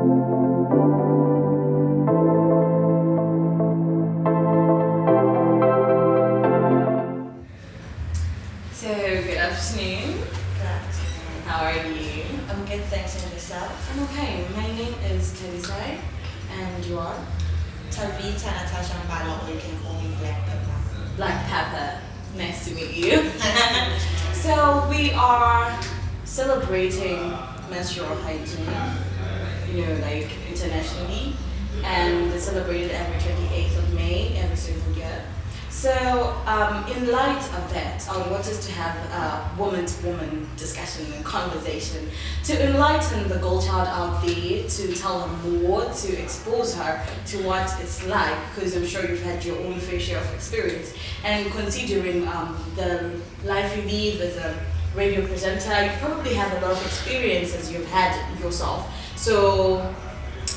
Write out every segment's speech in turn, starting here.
So, good afternoon. How are you? I'm good, thanks, and yourself? I'm okay. My name is Telisai, and you are? Tavita Natasha Mbalo, or you can call me Black Pepper. Black Pepper. Nice to meet you. So, we are celebrating menstrual hygiene, like internationally, and it's celebrated every 28th of May, every single year. So, in light of that, I want us to have a woman-to-woman discussion and conversation to enlighten the girl child out there, to tell her more, to expose her to what it's like, because I'm sure you've had your own fair share of experience. And considering the life you lead as a radio presenter, you probably have a lot of experiences you've had yourself. So,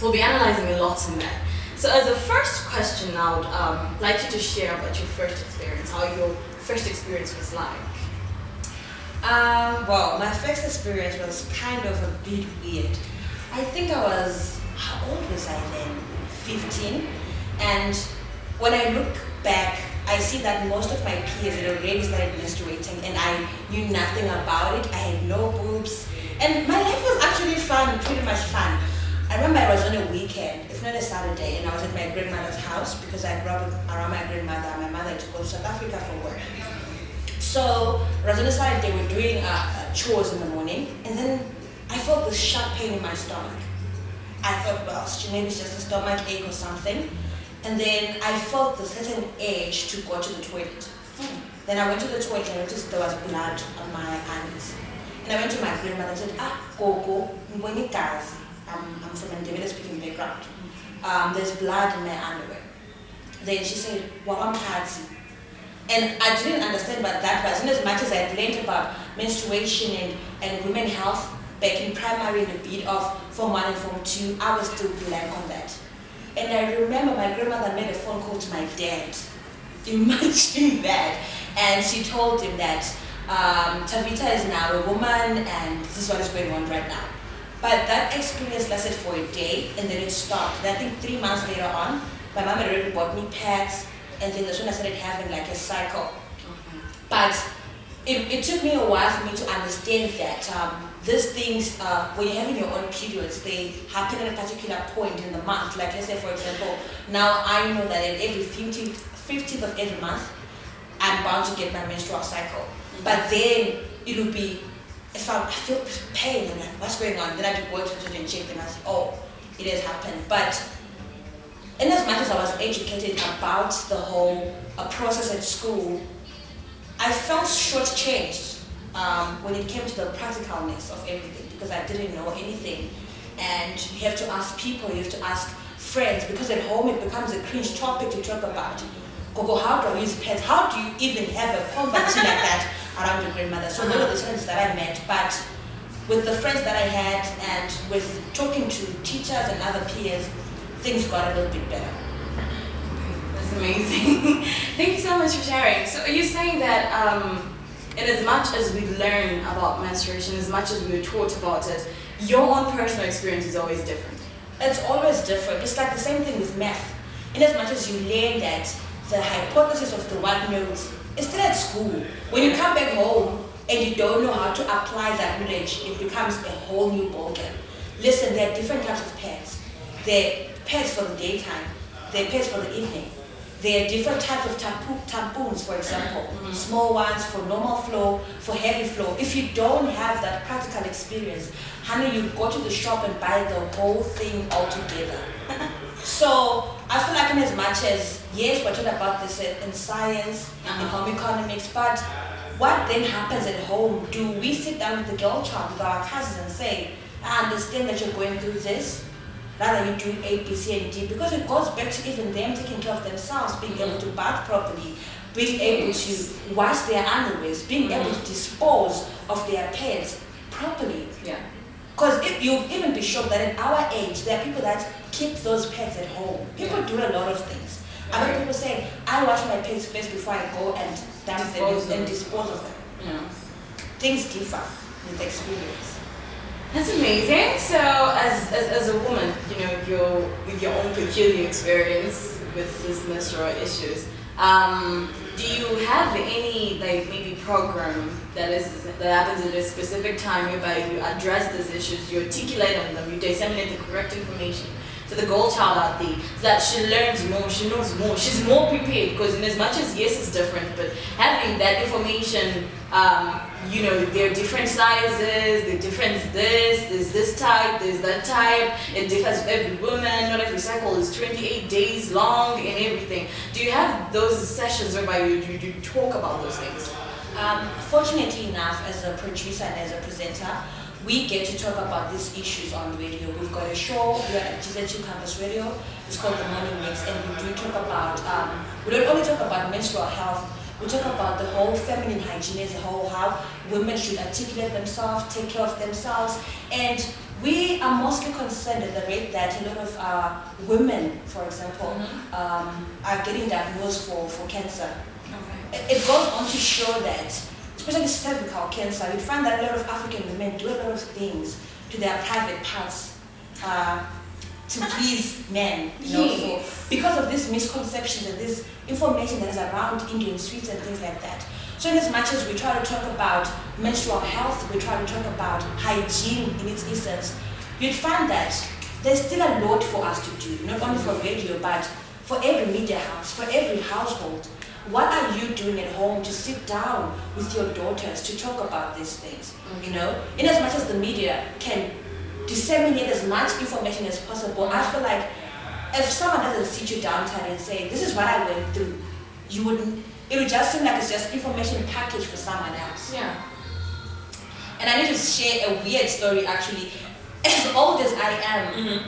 we'll be analyzing a lot in that. So as a first question, I would like you to share about your first experience, how your first experience was like. Well, my first experience was kind of a bit weird. I think how old was I then? 15. And when I look back, I see that most of my peers had already started menstruating and I knew nothing about it. I had no boobs. And my life was actually fun, pretty much fun. I remember it was on a weekend, if not a Saturday, and I was at my grandmother's house because I grew up around my grandmother. My mother had to go to South Africa for work. So it was on a Saturday, we were doing chores in the morning, and then I felt this sharp pain in my stomach. I thought, well, maybe it's just a stomach ache or something. And then I felt this certain urge to go to the toilet. Then I went to the toilet and I noticed there was blood on my hands. And I went to my grandmother and said, Gogo, ngibone igazi. I'm from a Ndebele speaking background. There's blood in my underwear. Then she said, well, I'm Kazi. And I didn't understand what that was. In as much as I learned about menstruation and women health back in primary in the bit of Form 1 and Form 2, I was still blank on that. And I remember my grandmother made a phone call to my dad. Imagine that. And she told him that Tavita is now a woman and this is what is going on right now. But that experience lasted for a day and then it stopped. And I think 3 months later on, my mom had already bought me pads and then that's when I started having like a cycle. Okay. But it took me a while for me to understand that these things, when you're having your own periods, they happen at a particular point in the month. Like let's say for example, now I know that at every 15th of every month, I'm bound to get my menstrual cycle. But then it will be, if I feel pain, I'm like, what's going on? Then I have to go to the and check them and say, oh, it has happened. But in as much as I was educated about the whole process at school, I felt shortchanged when it came to the practicalness of everything because I didn't know anything. And you have to ask people, you have to ask friends, because at home it becomes a cringe topic to talk about. Gogo, how do I use pads? How do you even have a conversation like that around your grandmother? So those are the challenges that I met, but with the friends that I had and with talking to teachers and other peers, things got a little bit better. That's amazing. Thank you so much for sharing. So are you saying that in as much as we learn about menstruation, as much as we were taught about it, your own personal experience is always different? It's always different. It's like the same thing with math. In as much as you learn that the hypothesis of the one notes is still at school. When you come back home and you don't know how to apply that knowledge, it becomes a whole new ballgame. Listen, there are different types of pads. There are pads for the daytime. There are pads for the evening. There are different types of tampons, for example. Small ones for normal flow, for heavy flow. If you don't have that practical experience, honey, you go to the shop and buy the whole thing altogether. So I feel like in as much as, yes, we're talking about this in science, in home economics, but what then happens at home? Do we sit down with the girl child, with our cousins and say, I understand that you're going through this, rather you do A, B, C, and D, because it goes back to even them taking care of themselves, being able to bath properly, being able to wash their underwears, being able to dispose of their pads properly. Yeah. Because you'll even be shocked that at our age, there are people that keep those pads at home. People do a lot of things. Other people say, I wash my pads first before I go and dump them and dispose of them. Yeah. Things differ with experience. That's amazing. So as a woman, feel your experience with this menstrual issues. Do you have any like maybe program that happens at a specific time whereby you address these issues, you articulate on them, you disseminate the correct information to the girl child out there so that she learns more, she knows more, she's more prepared, because in as much as yes it's different, but having that information, there are different sizes, there are different there's this type, there's that type, it differs with every woman, not every cycle is 28 days long and everything. Do you have those sessions whereby you talk about those things? Fortunately enough, as a producer and as a presenter, we get to talk about these issues on radio. We've got a show here at GZ2 Campus Radio. It's called The Morning Mix, and we do talk about, we don't only talk about menstrual health, we talk about the whole feminine hygiene as a whole, how women should articulate themselves, take care of themselves, and we are mostly concerned at the rate that a lot of women, for example, are getting diagnosed for cancer. Okay. It goes on to show that, especially cervical cancer, we find that a lot of African women do a lot of things to their private parts to please men, because of these misconceptions and this information that is around Indian streets and things like that. So in as much as we try to talk about menstrual health, we try to talk about hygiene in its essence, you'd find that there's still a lot for us to do, not only for radio, but for every media house, for every household. What are you doing at home to sit down with your daughters to talk about these things? In as much as the media can disseminate as much information as possible, I feel like if someone doesn't sit you down and say, this is what I went through, it would just seem like it's just information packaged for someone else. Yeah. And I need to share a weird story actually. As old as I am,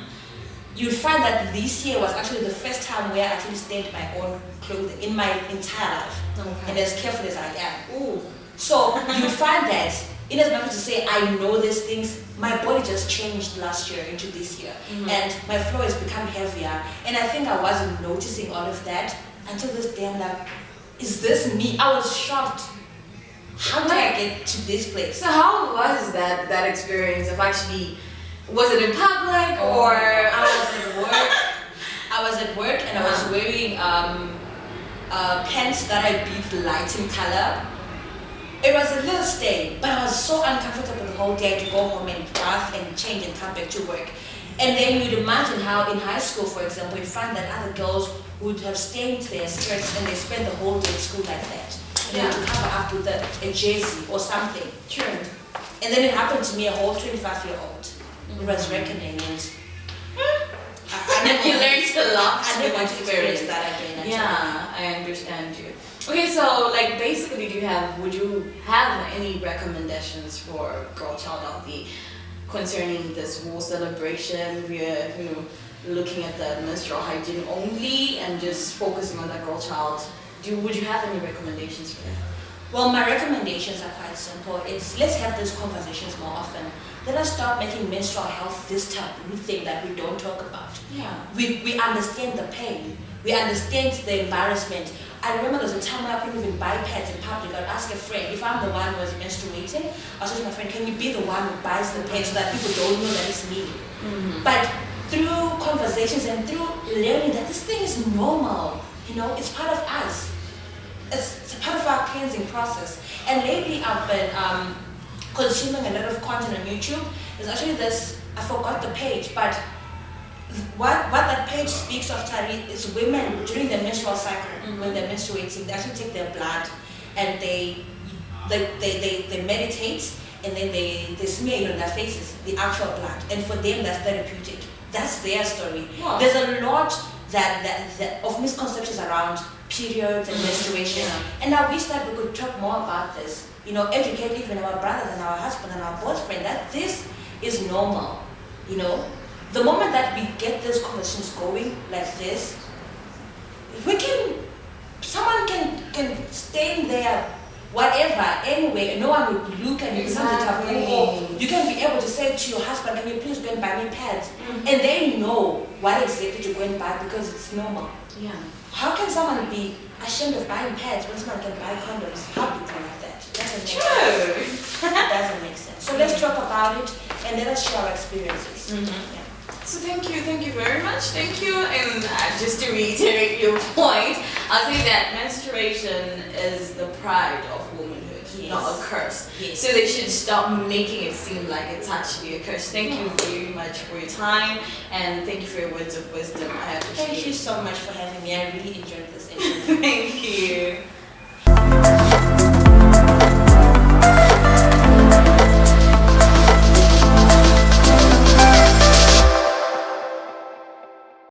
you'd find that this year was actually the first time where I actually stained my own clothing in my entire life. Okay. And as careful as I am. Ooh. So you'd find that, in as much as to say I know these things, my body just changed last year into this year. And my flow has become heavier. And I think I wasn't noticing all of that until this day. I'm like, is this me? I was shocked. How did I get to this place? So how was that experience of actually, was it in public or? I was at work. I was at work and I was wearing pants that I beat light in color. It was a little stain, but I was so uncomfortable the whole day to go home and bath and change and come back to work. And then you'd imagine how in high school, for example, you find that other girls would have stained their skirts and they spend the whole day at school like that. And they would cover up with a jersey or something. True. And then it happened to me, a whole 25-year-old. It was reckoning, and I never you learned a lot. I never want to experience that again. Yeah, I understand you. Okay, so like basically, would you have any recommendations for girl child out there concerning this whole celebration? We're looking at the menstrual hygiene only and just focusing on that girl child. Would you have any recommendations for that? Well, my recommendations are quite simple. Let's have these conversations more often. Let us stop making menstrual health this taboo thing that we don't talk about. Yeah. We understand the pain. We understand the embarrassment. I remember there was a time when I couldn't even buy pads in public. I'd ask a friend, if I'm the one who was menstruating, I'll say to my friend, can you be the one who buys the pads so that people don't know that it's me? But through conversations and through learning that this thing is normal, it's part of us. It's a part of our cleansing process. And lately I've been consuming a lot of content on YouTube. There's actually this, I forgot the page, but what that page speaks of, Tari, is women during their menstrual cycle, when they're menstruating, they actually take their blood and they meditate, and then they smear it on their faces, the actual blood. And for them, that's therapeutic. That's their story. Wow. There's a lot that of misconceptions around periods and menstruation. And I wish that we could talk more about this. Educate even our brothers and our husband and our boyfriend that this is normal. The moment that we get these conversations going like this, someone can stay in there, whatever, anyway, no one would look and it becomes a taboo. Or you can be able to say to your husband, can you please go and buy me pads? And they know what exactly to go and buy because it's normal. Yeah. How can someone be ashamed of buying pads when someone can buy condoms publicly like that? Doesn't make sense. It doesn't make sense. So let's talk about it and let us share our experiences. Yeah. So thank you very much. Thank you. And just to reiterate your point, I'll say that menstruation is the pride of womanhood, not a curse. Yes. So they should stop making it seem like it's actually a curse. Thank you very much for your time, and thank you for your words of wisdom. I appreciate it. Thank you so much for having me. I really enjoyed this interview. Thank you.